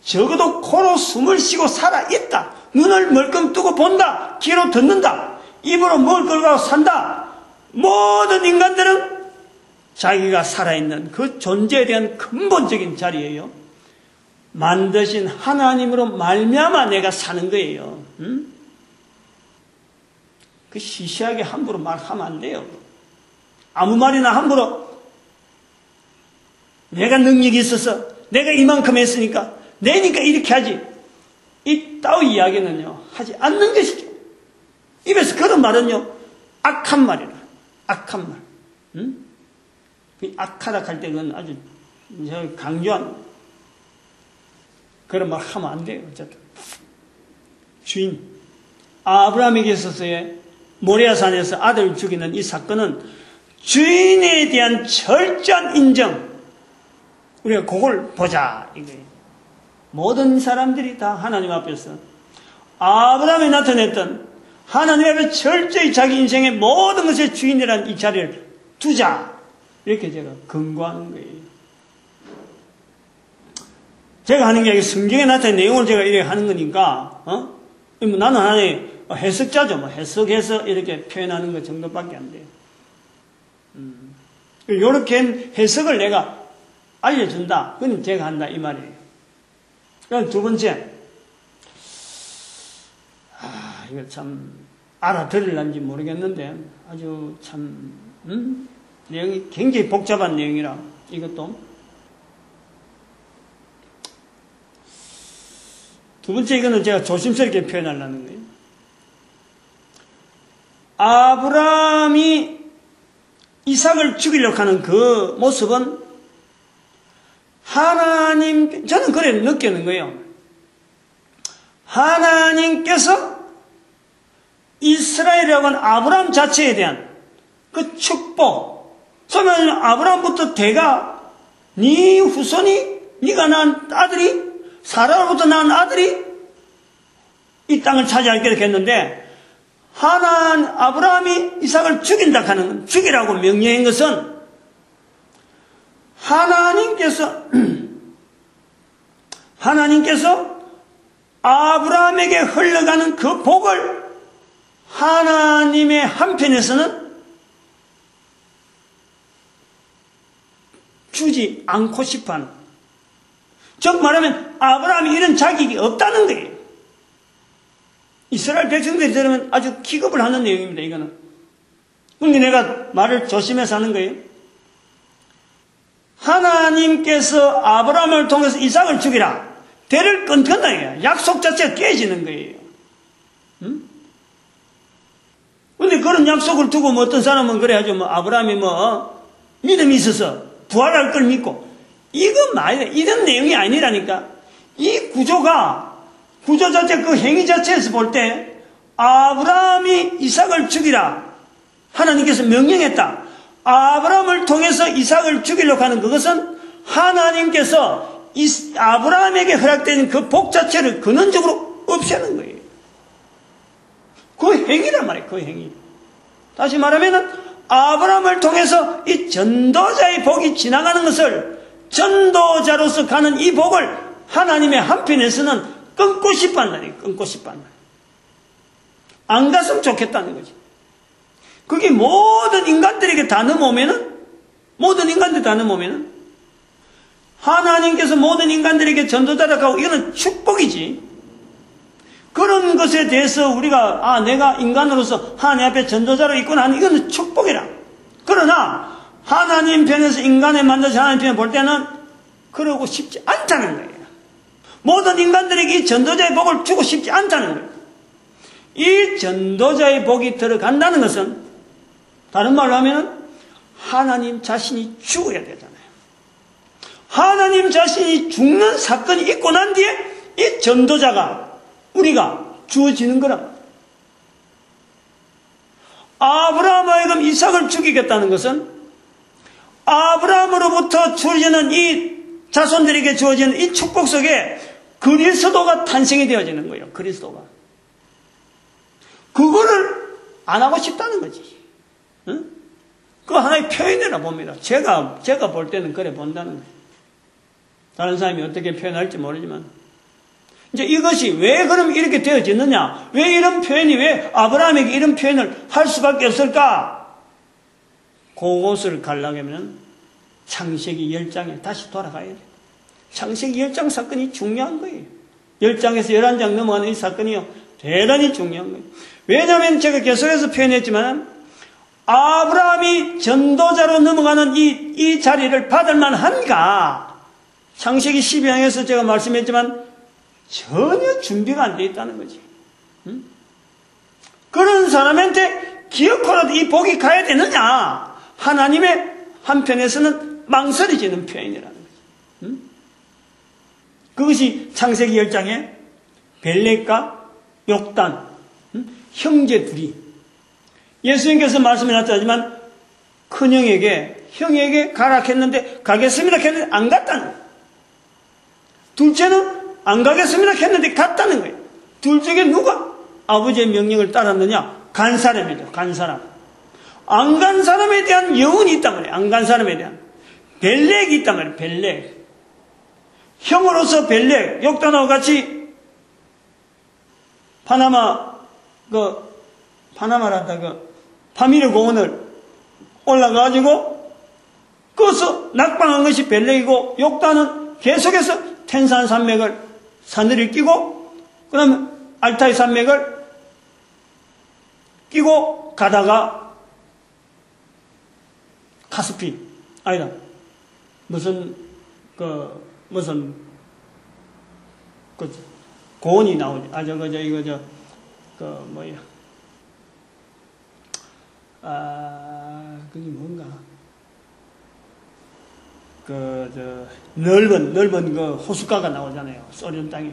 적어도 코로 숨을 쉬고 살아있다. 눈을 멀끔 뜨고 본다. 귀로 듣는다. 입으로 먹을 걸 가고 산다. 모든 인간들은 자기가 살아있는 그 존재에 대한 근본적인 자리예요. 만드신 하나님으로 말미암아 내가 사는 거예요. 그 시시하게 함부로 말하면 안 돼요. 아무 말이나 함부로 내가 능력이 있어서 내가 이만큼 했으니까 내니까 이렇게 하지. 이 따위 이야기는요 하지 않는 것이죠. 입에서 그런 말은요 악한 말이라. 악한 말. 악하다 할 때 그건 아주 강조한 그런 말 하면 안 돼요. 어쨌든 주인 아브라함에게 있어서의 모리아산에서 아들을 죽이는 이 사건은 주인에 대한 철저한 인정. 우리가 그걸 보자 이거예요. 모든 사람들이 다 하나님 앞에서 아브라함이 나타냈던 하나님 앞에 철저히 자기 인생의 모든 것의 주인이라는 이 자리를 두자. 이렇게 제가 권고하는 거예요. 제가 하는 게 아니라 성경에 나타낸 내용을 제가 이렇게 하는 거니까, 나는 하나의 해석자죠. 뭐 해석해서 이렇게 표현하는 것 정도밖에 안 돼요. 이렇게 해석을 내가 알려준다. 그건 제가 한다. 이 말이에요. 그럼 두 번째. 이거 참 알아들을란지 모르겠는데 아주 참 내용이 굉장히 복잡한 내용이라 이것도 두 번째 이거는 제가 조심스럽게 표현하려는 거예요. 아브라함이 이삭을 죽이려고 하는 그 모습은 저는 그래 느끼는 거예요. 하나님께서 이스라엘이라고 하는 아브라함 자체에 대한 그 축복, 그러면 아브라함부터 네 후손이, 네가 낳은 아들이, 사라로부터 낳은 아들이 이 땅을 차지하게 됐는데, 아브라함이 이삭을 죽인다 하는, 죽이라고 명령한 것은 하나님께서 아브라함에게 흘러가는 그 복을 하나님의 한편에서는 주지 않고 싶어 하는, 즉 말하면 아브라함이 이런 자격이 없다는 거예요. 이스라엘 백성들이 들으면 아주 기겁을 하는 내용입니다, 이거는. 근데 내가 말을 조심해서 하는 거예요. 하나님께서 아브라함을 통해서 이삭을 죽이라. 대를 끊긴다, 이거야. 약속 자체가 깨지는 거예요. 응? 근데 그런 약속을 두고 어떤 사람은 그래야죠. 아브라함이 믿음이 있어서 부활할 걸 믿고. 이런 내용이 아니라니까. 이 구조 자체, 그 행위 자체에서 볼 때, 아브라함이 이삭을 죽이라. 하나님께서 명령했다. 아브라함을 통해서 이삭을 죽이려고 하는 그것은 하나님께서 아브라함에게 허락된 그 복 자체를 근원적으로 없애는 거예요. 그 행위란 말이에요, 그 행위. 다시 말하면, 아브라함을 통해서 이 전도자의 복이 지나가는 것을, 전도자로서 가는 이 복을 하나님의 한편에서는 끊고 싶어 한다니, 끊고 싶어 한다. 안 갔으면 좋겠다는 거지. 그게 모든 인간들에게 다 넘어오면은, 하나님께서 모든 인간들에게 전도자라고 하고, 이거는 축복이지. 그런 것에 대해서 우리가, 내가 인간으로서 하나님 앞에 전도자로 있구나 하는, 이거는 축복이라. 그러나, 하나님 편에서 인간을 만드신 하나님 편에 볼 때는, 그러고 싶지 않다는 거예요. 모든 인간들에게 이 전도자의 복을 주고 싶지 않다는 거예요. 이 전도자의 복이 들어간다는 것은 다른 말로 하면 하나님 자신이 죽어야 되잖아요. 하나님 자신이 죽는 사건이 있고 난 뒤에 이 전도자가 우리가 주어지는 거라. 아브라함에게 이삭을 죽이겠다는 것은 아브라함으로부터 주어지는 이 자손들에게 주어지는 이 축복 속에 그리스도가 탄생이 되어지는 거예요. 그리스도가. 그거를 안 하고 싶다는 거지. 응? 그거 하나의 표현이라 봅니다. 제가 볼 때는 그래 본다는 거예요. 다른 사람이 어떻게 표현할지 모르지만. 이제 이것이 왜 그럼 이렇게 되어졌느냐? 왜 아브라함에게 이런 표현을 할 수밖에 없을까? 그것을 가려고 하면 창세기 10장에 다시 돌아가야 돼. 창세기 10장 사건이 중요한 거예요. 10장에서 11장 넘어가는 이 사건이요. 대단히 중요한 거예요. 왜냐하면 제가 계속해서 표현했지만 아브라함이 전도자로 넘어가는 이 자리를 받을 만한가? 창세기 12장에서 제가 말씀했지만 전혀 준비가 안 돼 있다는 거지. 응? 그런 사람한테 기어코라도 이 복이 가야 되느냐? 하나님의 한편에서는 망설여지는 표현이라는 거지. 응? 그것이 창세기 10장에 벨렉과 욕단, 형제 둘이 예수님께서 말씀해 놨지만 형에게 가라 했는데 가겠습니다 했는데 안 갔다는 거예요. 둘째는 안 가겠습니다 했는데 갔다는 거예요. 둘 중에 누가 아버지의 명령을 따랐느냐? 간 사람이죠. 간 사람. 안 간 사람에 대한 여운이 있단 말이에요. 안 간 사람에 대한. 벨렉이 있단 말이에요. 벨렉. 형으로서 벨렉, 욕단하고 같이 파미르 공원을 올라가가지고 거기서 낙방한 것이 벨렉이고 욕단은 계속해서 텐산 산맥을 산들을 끼고 그다음에 알타이 산맥을 끼고 가다가 카스피 아니다 무슨 고원이 나오지. 그게 뭔가. 넓은 그 호숫가가 나오잖아요. 소련 땅에.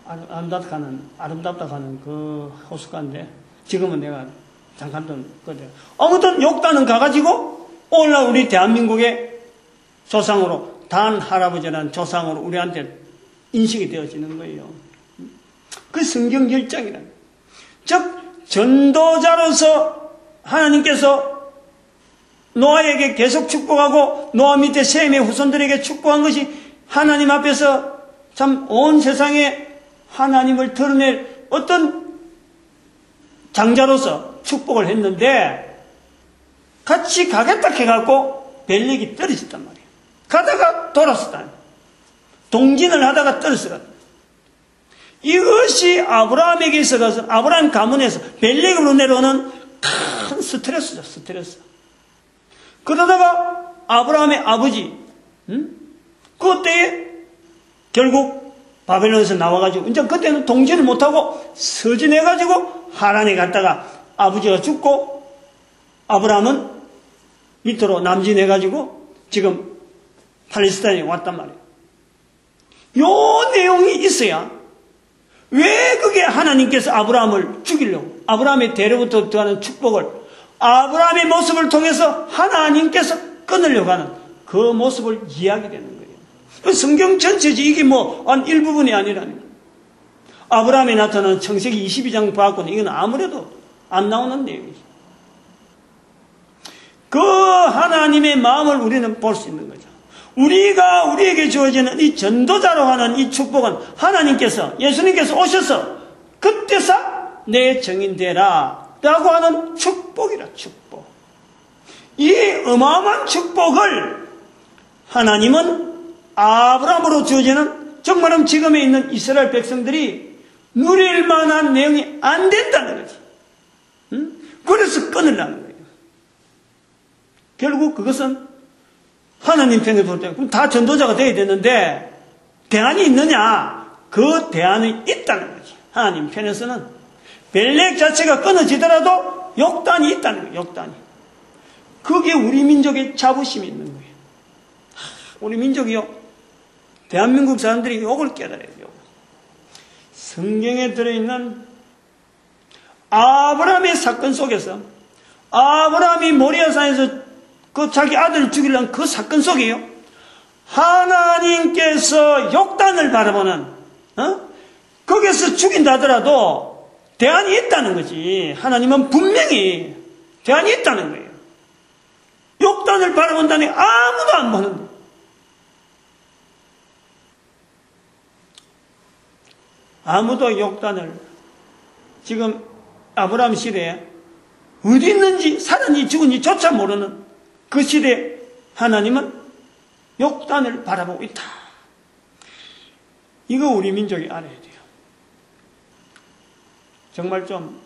아름답다 하는 그 호숫가인데, 지금은 내가 잠깐 좀, 아무튼 욕단은 가가지고, 오늘날 우리 대한민국의 조상으로, 단 할아버지라는 조상으로 우리한테 인식이 되어지는 거예요. 그 성경 열정이란. 즉, 전도자로서 하나님께서 노아에게 계속 축복하고, 노아 밑에 셈의 후손들에게 축복한 것이 하나님 앞에서 참 온 세상에 하나님을 드러낼 어떤 장자로서 축복을 했는데, 같이 가겠다 해갖고 벨렉이 떨어졌단 말이에요. 가다가 돌았었다. 동진을 하다가 떨어졌다. 이것이 아브라함에게 있어서 아브라함 가문에서 벨렉으로 내려오는 큰 스트레스죠. 스트레스. 그러다가 아브라함의 아버지 그때에 결국 바벨론에서 나와가지고 이제 그때는 동진을 못하고 서진해가지고 하란에 갔다가 아버지가 죽고 아브라함은 밑으로 남진해가지고 지금 팔레스타인에 왔단 말이에요. 요 내용이 있어야 왜 그게 하나님께서 아브라함을 죽이려고 아브라함의 대로부터 들어가는 축복을 아브라함의 모습을 통해서 하나님께서 끊으려고 하는 그 모습을 이야기되는 거예요. 성경 전체지 이게 한 일부분이 아니라는 거예요. 아브라함에 나타나는 창세기 22장 봐갖고는 이건 아무래도 안 나오는 내용이죠. 그 하나님의 마음을 우리는 볼 수 있는 거죠. 우리에게 주어지는 이 전도자로 하는 이 축복은 하나님께서, 예수님께서 오셔서 그때서 내 정인 되라 라고 하는 축복이라, 축복. 이 어마어마한 축복을 하나님은 아브라함으로 주어지는 정말로 지금에 있는 이스라엘 백성들이 누릴 만한 내용이 안 된다는 거지. 그래서 끊으려는 거예요. 결국 그것은 하나님 편에 볼 때, 그럼 다 전도자가 되어야 되는데, 대안이 있느냐? 그 대안이 있다는 거지. 하나님 편에서는. 벨렉 자체가 끊어지더라도 욕단이 있다는 거예요, 욕단이. 그게 우리 민족의 자부심이 있는 거예요. 우리 민족이요. 대한민국 사람들이 욕을 깨달아야 돼요. 성경에 들어있는 아브라함의 사건 속에서, 아브라함이 모리아산에서 그 자기 아들을 죽이려는 그 사건 속에요. 하나님께서 욕단을 바라보는, 거기서 죽인다 하더라도 대안이 있다는 거지. 하나님은 분명히 대안이 있다는 거예요. 욕단을 바라본다니 아무도 안 보는데. 아무도 욕단을, 지금 아브라함 시대에 어디 있는지 살았는지 죽은지 조차 모르는 그 시대에 하나님은 욕단을 바라보고 있다. 이거 우리 민족이 알아야 돼요. 정말 좀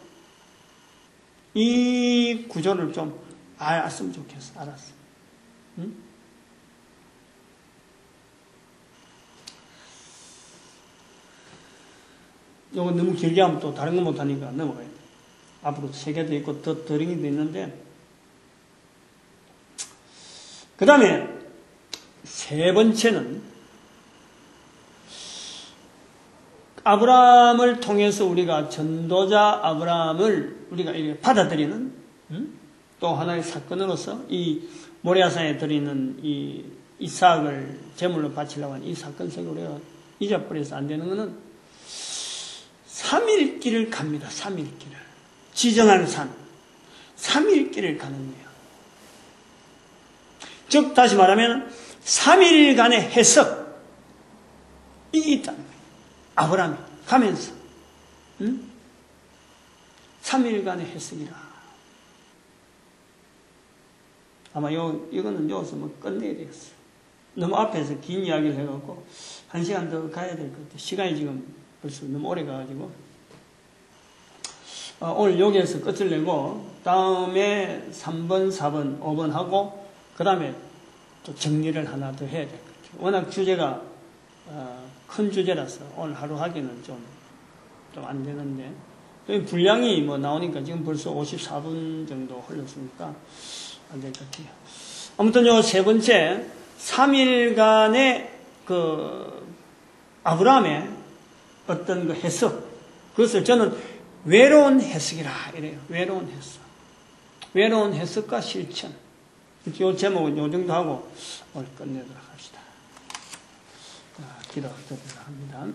이 구조를 좀 알았으면 좋겠어. 알았어. 응? 이거 너무 길게 하면 또 다른 거 못하니까 넘어가야 돼. 앞으로 세계도 있고 더 더링이도 있는데, 그 다음에 세 번째는 아브라함을 통해서 우리가 전도자 아브라함을 우리가 이렇게 받아들이는 또 하나의 사건으로서 이 모리아산에 들어있는 이 이삭을 제물로 바치려고 하는 이 사건 속에 우리가 잊어버려서 안 되는 것은 3일 길을 갑니다. 3일 길을. 지정한 산. 3일 길을 가는 거예요. 즉 다시 말하면 3일간의 해석이 있다는 거예요. 아브라함이 가면서 3일간의 해석이라. 아마 이거는 여기서 끝내야 되겠어. 너무 앞에서 긴 이야기를 해갖고 1시간 더 가야 될 것 같아요. 시간이 지금 벌써 너무 오래 가가지고 오늘 여기에서 끝을 내고 다음에 3번, 4번, 5번 하고 그 다음에 또 정리를 하나 더 해야 될 것 같아요. 워낙 주제가 큰 주제라서 오늘 하루 하기는 좀 안 되는데 분량이 나오니까 지금 벌써 54분 정도 흘렀으니까 안 될 것 같아요. 아무튼 요 세 번째 3일간의 그 아브라함의 어떤 그 해석, 그것을 저는 외로운 해석이라 이래요. 외로운 해석. 외로운 해석과 실천. 이 제목은 요 정도 하고 오늘 끝내도록 합시다. 기도드리도록 합니다.